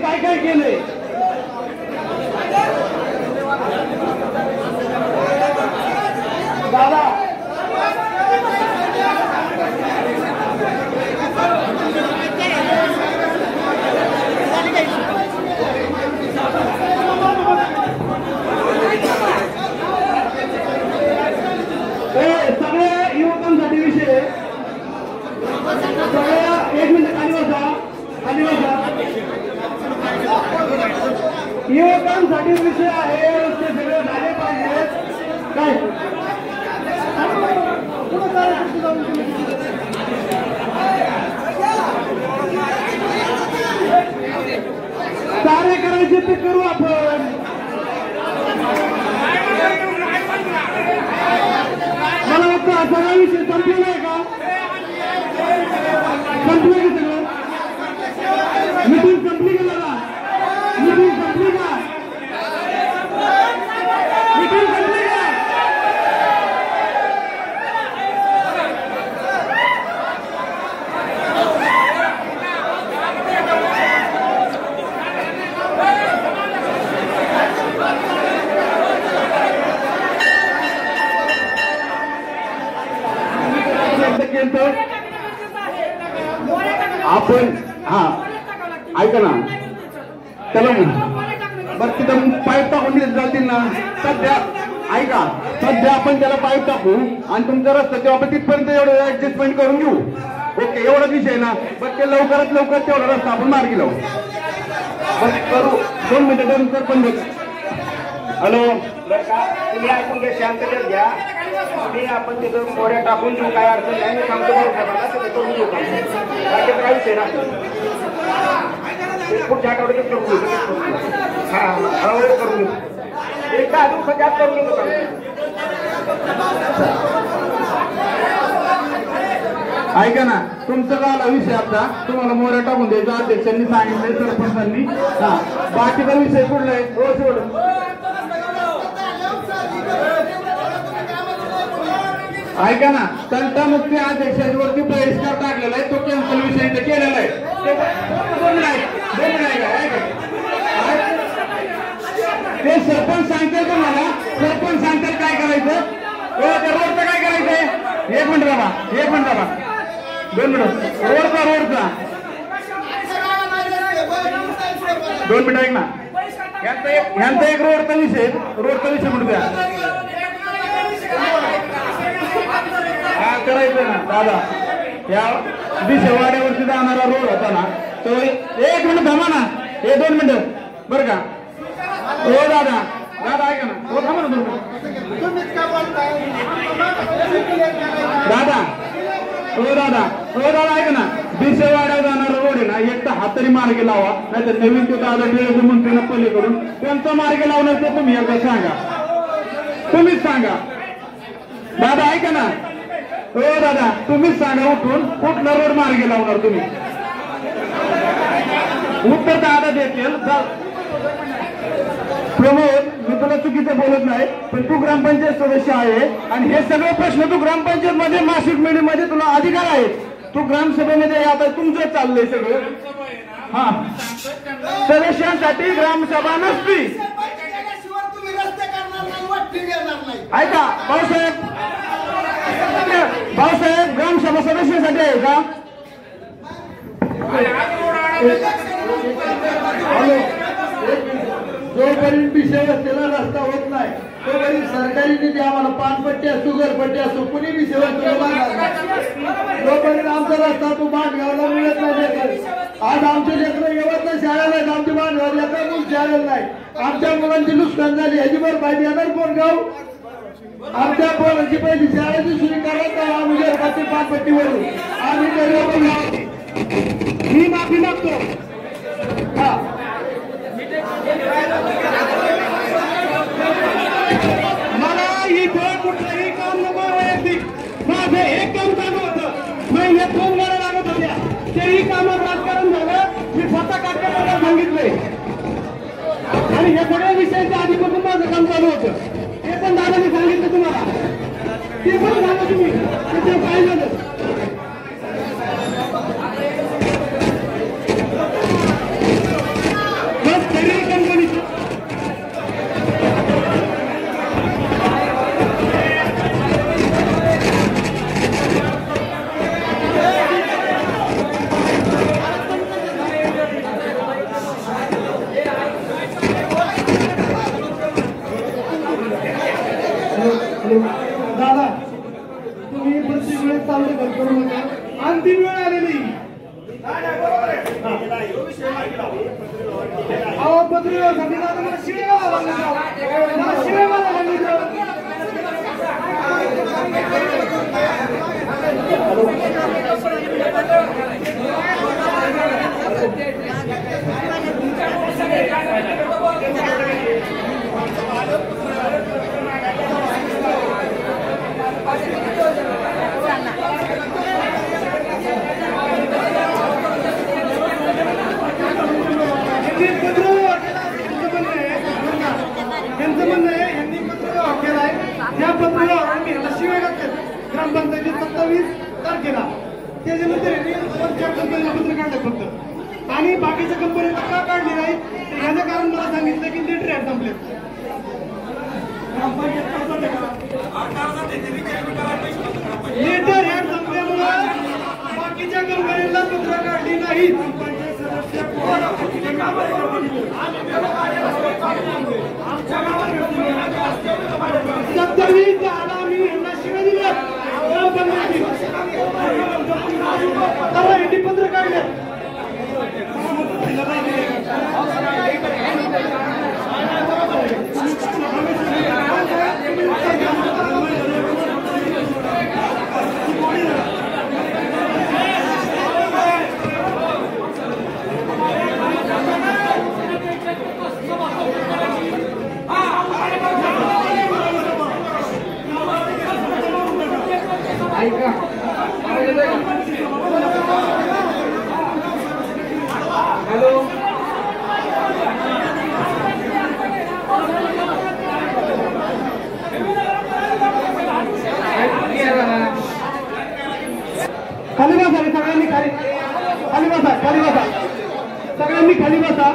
काय काय केलंय दादा सगळ्या युवकांसाठी विषय सगळ्या एक मिनिट खाली बसा युवकांसाठी विषय आहे रस्ते सगळे झाले पाहिजेत काय कार्य करायचे ते करू आपण मला वाटतं हा सगळा विषय संपलेला आहे का संपलं की सगळं मीटिंग संपली का दादा मीटिंग संपली का मीटिंग संपली का आपण हा ऐका ना चला बरं तिथं पाईप टाकून जातील ना सध्या ऐका सध्या आपण त्याला पाईप टाकू आणि तुमचा रस्ता तेव्हा आपण तिथपर्यंत एवढं ऍडजस्टमेंट करून घेऊ ओके एवढाच विषय ना बरं ते लवकरात लवकर तेवढा रस्ता आपण मार्गी लावू बस करू 2 मिनिटं पण हॅलो बरं का तुम्ही ऐकून घ्या शांततेत घ्या मी आपण तिथं मोऱ्या टाकून देऊ काय अडचण नाही मी सांगतो करून देऊ का काय विषय ना पुढच्या आठवड्यात करून हा हळूहळू करून एकदा दिवसाच्या आत करून देऊ ऐका ना तुमचा झाला विषय आता तुम्हाला मोऱ्या टाकून द्यायचा अध्यक्षांनी सांगितलंय सरपंचांनी हा बाकीचा विषय कुठला आहे हो सोडून ऐका ना तंटामुक्ती अध्यक्षांवरती बहिष्कार टाकलेला आहे तो कॅन्सल विषय केलेला आहे ते सरपंच सांगतात तुम्हाला सरपंच सांगतात काय करायचं रोडचं काय करायचंय एक मिनिट बाबा 2 मिनिट रोडचा 2 मिनिट ऐक ना ह्यांचा एक रोडचा विषय म्हणून द्या हा करायचं ना दादा या दिशेवाड्यावरती जाणारा रोड होता ना तो 1 मिनिट थांबा ना हे 2 मिनिट बरं का हो दादा ऐका ना हो थांबा ना दादा ऐका ना दिशेवाड्यावर जाणारा रोड आहे ना एक तर हा तरी मार्गे लावा नाहीतर नवीन ते दादा मंत्री ना पलीकडून त्यांचा मार्गे लावण्याचं तुम्ही एकदा तुम्हीच सांगा दादा ऐका ना हो दादा तुम्हीच सांगा उठून कुठला रोड मार्गे लावणार तुम्ही उत्तर दादा देतील प्रमोद मी तुला चुकीचं बोलत नाही पण तू ग्रामपंचायत सदस्य आहे आणि हे सगळे प्रश्न तू ग्रामपंचायत मध्ये मासिक मीडियामध्ये तुला अधिकार आहे तू ग्रामसभेमध्ये आता तुमचं चाललंय सगळं हा सदस्यांसाठी ग्रामसभा नसती ऐका भाऊसाहेब ग्रामसभा सदस्यासाठी आहे का जोपर्यंत विषय असलेला रस्ता होत नाही तोपर्यंत सरकारी निधी आम्हाला पानपट्ट्या शुगरपट्ट्या असो कुणी विषय जोपर्यंत आमचा रस्ता तो मांडगावला मिळत नाही आज आमचे लेकरं येवत नाही शाळेला आहेत आमची मांडगाव लेकरं पण शाळेला नाही आमच्या मुलांची नुकसान झाली ह्याची भरपाई देणार कोण गाव आमच्या पोरांची पहिली शाळेची सुरू करत नाही आम्ही घरपाती पानपट्टीवरून आम्ही मी माफी मागतो हा मला इथं कुठलंही काम नको वैयक्तिक माझं एक काम चालू होतं महिन्यात 2 गाड्या लागत होत्या तेही कामात राजकारण झालं मी स्वतः काटकरांना सांगितलंय आणि हे सगळ्या विषयाच्या आधीपासून माझं काम चालू होतं हे पण दादाने सांगितलं तुम्हाला ते पण सांगा तुम्ही त्याचं काय झालं बदल करू नका. अंतिम वेळ आलेली. अहो पत्रिकासाठी मला शिवेगाव ग्रामपंचायतीत 27 तारखेला त्याच्यानंतर पत्र काढले फक्त आणि बाकीच्या कंपन्यांना का काढली नाही याचं कारण मला सांगितलं की लेटर ऍड संपले. लेटर ऍड संपल्यामुळे बाकीच्या कंपन्यांना पत्र काढली नाही. पत्र काढले हॅलो खाली बसा सगळ्यांनी खाली बसा सगळ्यांनी खाली बसा.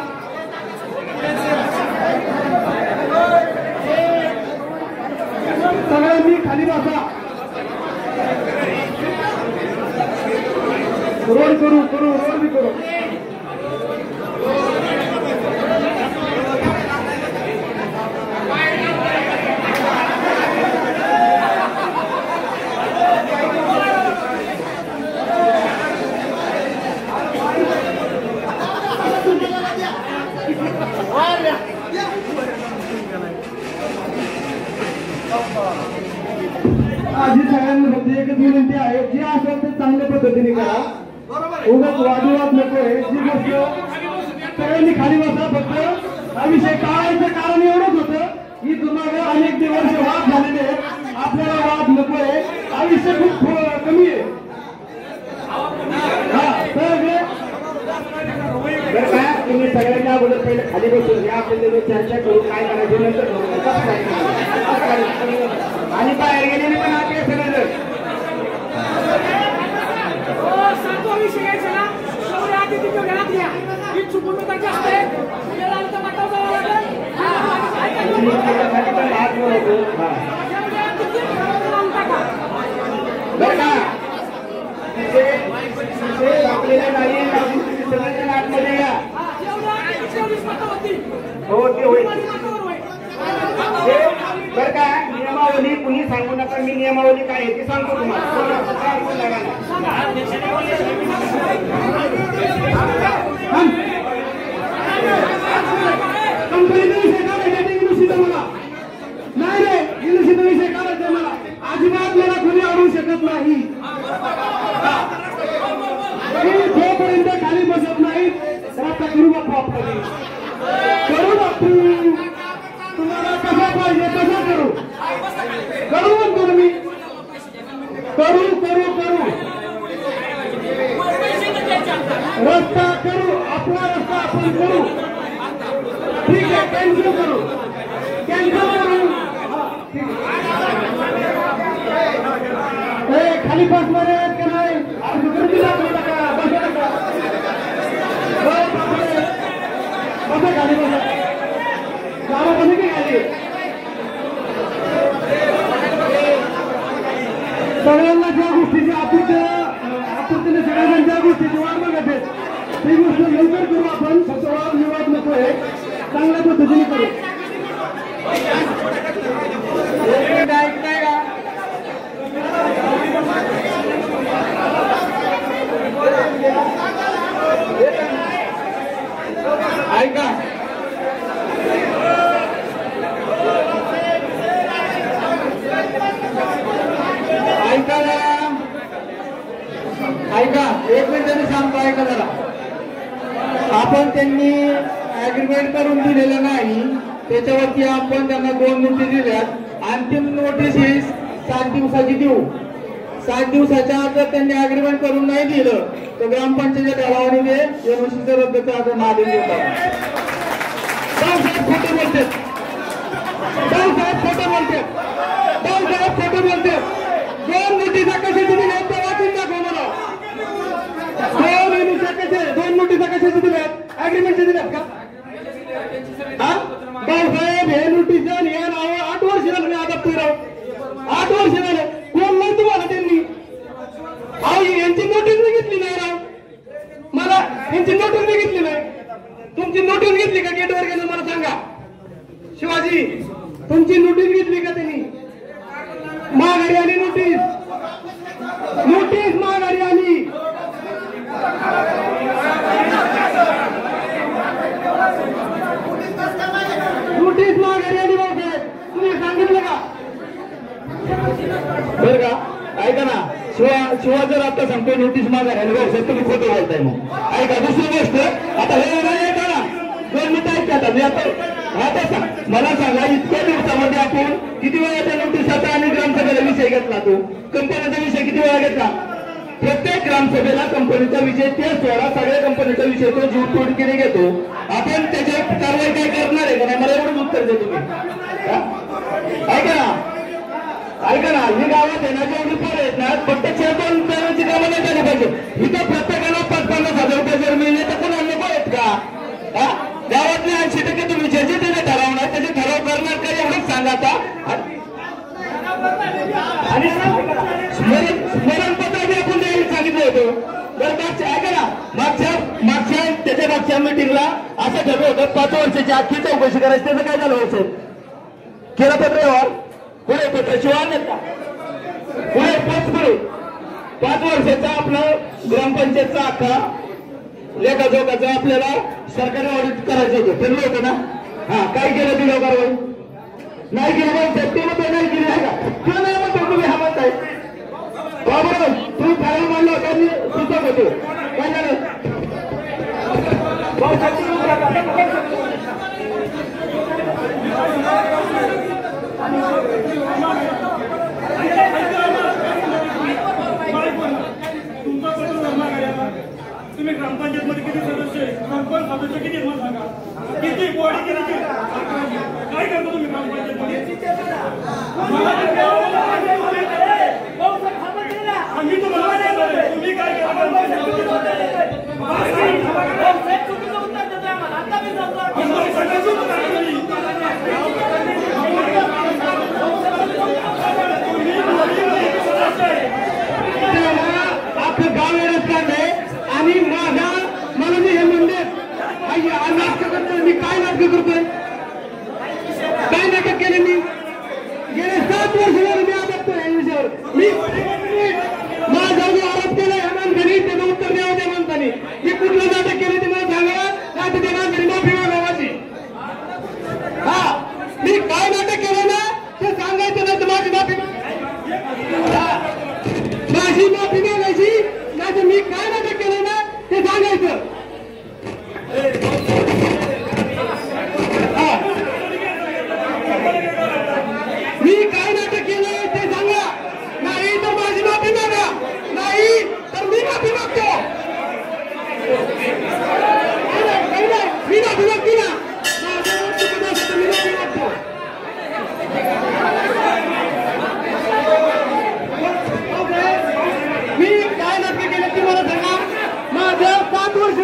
सगळ्यांनी खाली बसा. रोड भी करू. माझी सगळ्यांना फक्त एकच विनंती आहे, जे असेल ते चांगल्या पद्धतीने करा. उगाच वादविवाद नको आहे. जी गोष्ट सगळ्यांनी खाली बसा. फक्त हा विषय टाळायचं कारण एवढंच होतं की तुम्हाला अनेक वर्ष वाद झालेले आहेत. आपल्याला वाद नको आहे. हा विषय खूप कमी आहे. हा सगळे बरं काय तुम्ही सगळ्यांच्या अगोदर पहिले खाली बसून या. आपण चर्चा करू काय करायचं नंतर आणि बाहेर गेलेले पण आपले सगळे आपल्याला नाही आतमध्ये या. हो ते होईल बरं का. नियमावली कुणी सांगू नका. मी नियमावली काय आहे ती सांगतो तुम्हाला. कंपनीचा विषय काढायचा इंग्लिशीचा मला नाही रे. इंग्लिशीचा विषय काढायचा मला अजिबात. मला कुणी आवडू शकत नाही. जोपर्यंत खाली बसत नाही तर आता करू बापू करू बापू. तुम्हाला कसा पाहिजे तसा करू म्हणतो मी. करू रस्ता करू. आपला रस्ता आपण करू. ठीक आहे. कॅन्सल करू. खाली बसणार आहेत का नाही बसा खाली बसा. गावामध्ये की खाली सगळ्यांना ज्या गोष्टीची आपुलकीने सगळ्यांना ज्या गोष्टीची वाट बघत आहेत ती गोष्ट लवकर करू आपण. फक्त वाद विवाद नको आहे. चांगल्या पद्धतीने करू. ऐकताय का ऐका ऐका ऐका एक मिनिट सांगतो ऐका जरा आपण त्यांनी ऍग्रीमेंट करून दिलेलं नाही त्याच्यावरती आपण त्यांना 2 नोटीस दिल्यात अंतिम नोटीस ही 7 दिवसाची देऊ 7 दिवसाच्या आत जर त्यांनी ऍग्रीमेंट करून नाही दिलं तर ग्रामपंचायतीच्या ठरावाने ते एमओसीचं रद्दचा अर्ज मागे देतात खोटे बोलते खोटे बोलते खोटे बोलते 2 नोटिसा कशाची दिल्या त्या वाचून दाखव मला 2 नोटिसा कशाची दिल्यात ऍग्रीमेंटच्या दिल्यात का भाऊसाहेब हे नोटीस हे नाव 8 वर्ष झालं मी आता फिरव 8 वर्ष झाले कोण नाही तुम्हाला त्यांनी अहो यांची नोटीस मी घेतली नाही राव मला यांची नोटीस मी घेतली नाही तुमची नोटीस घेतली का गेटवर गेलं मला सांगा शिवाजी तुमची नोटीस घेतली का त्यांनी माघारी आली नोटीस माघारी आली नोटीस माघारी आली भाऊसाहेब तुम्ही सांगितलं का बरं का ऐका ना शिवा जर आता सांगतोय नोटीस माघारी आली भाऊसाहेब तुम्ही खोटं बोलताय मग ऐका दुसरी गोष्ट आता हे ऐका ना 2 मिनिटं ऐका आता मी आता मला सांगा इतक्या दिवसामध्ये आपण किती वेळा त्या नोटीसाचा आणि ग्रामसभेला विषय घेतला तो कंपनीचा विषय किती वेळा घेतला प्रत्येक ग्रामसभेला कंपनीचा विषय ते सोडा सगळ्या कंपनीचा विषय तो जीवतोडकीने घेतो आपण त्याच्यावर कारवाई काय करणार आहे का नाही मला एवढंच उत्तर दे तुम्ही ऐका ना ही गावात आहे ना जेवढी पोरं आहेत ना फक्त 4-5 जणांची कामं नाही झाली पाहिजे इथं प्रत्येकाला 5-50 हजार रुपये जर मिळले तर कोणाला नको आहेत का गावातले 80% तुम्ही जे त्याचे ठरवणार त्याचे ठराव करणार का एवढंच सांगा आता आणि स्मरणपत्र बी आपण द्यायला सांगितलं होतं तर ऐका ना मागच्या त्याच्या मागच्या मिटिंगला असं ठरलं होतं 5 वर्षाची आखी चौकशी करायची त्याचं काय झालं होतं केलं पत्र पुढे पत्र शिवाय नाही का पुढे पुढे 5 वर्षाचा आपलं ग्रामपंचायतचा अख्खा लेखाजोखाचं आपल्याला सरकारी ऑडिट करायचं होतं ठरलं होतं ना हा काय केलं दिलं कारवाई नाही केलं साहेब ते मग नाही केली आहे का किंवा नाही म्हणतो तुम्ही हा म्हणताय बरोबर तुम्ही ठराव मांडला होता मी सुचत होतो काय झालं तुम्ही ग्रामपंचायत मध्ये किती सदस्य सदस्य किती मला सांगा किती बॉडी किती काय करतो तुम्ही ग्रामपंचायत मध्ये आम्ही तुम्ही काय आपलं गाव येणार आणि माझा मला मी हे म्हणते नाटक करतोय मी काय नाटक करतोय काय नाटक केले मी गेले 7 वर्ष झाले मी आरोपतोय या विषयावर मी माझा जो आरोप केला या माणसाने त्याचं उत्तर द्यावं त्या माणसाने मी कुठलं नाटक केले ते मला सांगा नाही तर त्या माणसाने माफी मागावाची हा मी काय नाटक केलं ना ते सांगायचं नाही तर माझी माफी मागायची नाही तर मी काय नाटक केलं ना ते सांगायचं मी काय नाटक केलं ते सांगा नाही तर माझी माफी मागा नाही तर मी माफी मागतो मी माफी मागते ना मी माफी मागतो मी काय नाटक केलं ती मला सांगा माझं 7 वर्ष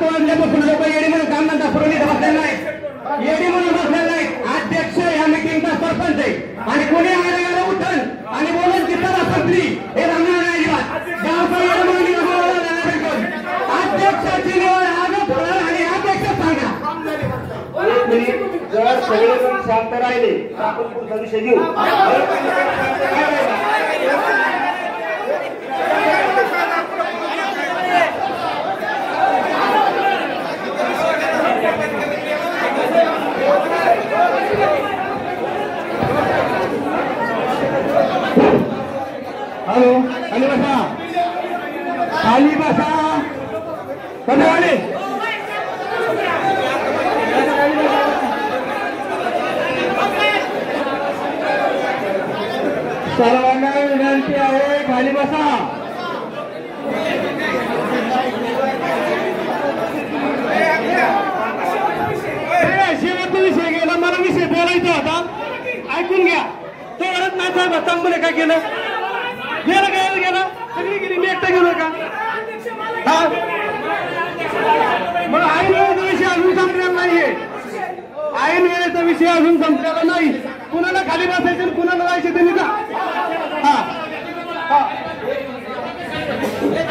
7 वाजल्यापासून लोक येडी म्हणून काम धंदा करून इथे बसलेले नाही, येडी म्हणून बसलेले नाही. अध्यक्ष या मिटिंगचा सरपंच आहे आणि कोणी आल्याला उठल आणि बोलून किती संपली हे जमणार नाही अजिबात. गावचा येड म्हणून अध्यक्षाची निवड आजच होणार आणि अध्यक्ष सांगा. जर सगळेजण शांत राहिले तर आपण पुढचा विषय घेऊ. हॅलो, खाली बसा, खाली बसा. कधीवाले सर्वांना विनंती आहे, खाली बसा. शेवटचा विषय गेला, मला विषय बोलायचा होता, ऐकून घ्या. तो वरच नाही साहेब चांगलं काय केलं, गेलं काय गेलं, सगळी गेली, मी एकटा गेलो का? हा, मग ऐन वेळेचा विषय अजून संपलेला नाहीये, ऐन वेळेचा विषय अजून संपलेला नाही. कुणाला खाली बसायचं आणि कुणाला जायचं त्यांनी का?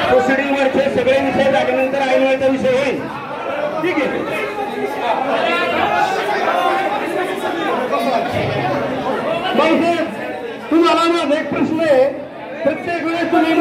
प्रोसिडिंगवरचे सगळे विषय झाल्यानंतर ऐन वेळेचा विषय होईल. ठीक आहे. तुम्हाला माझा एक प्रश्न आहे, प्रत्येक वेळेस तुम्ही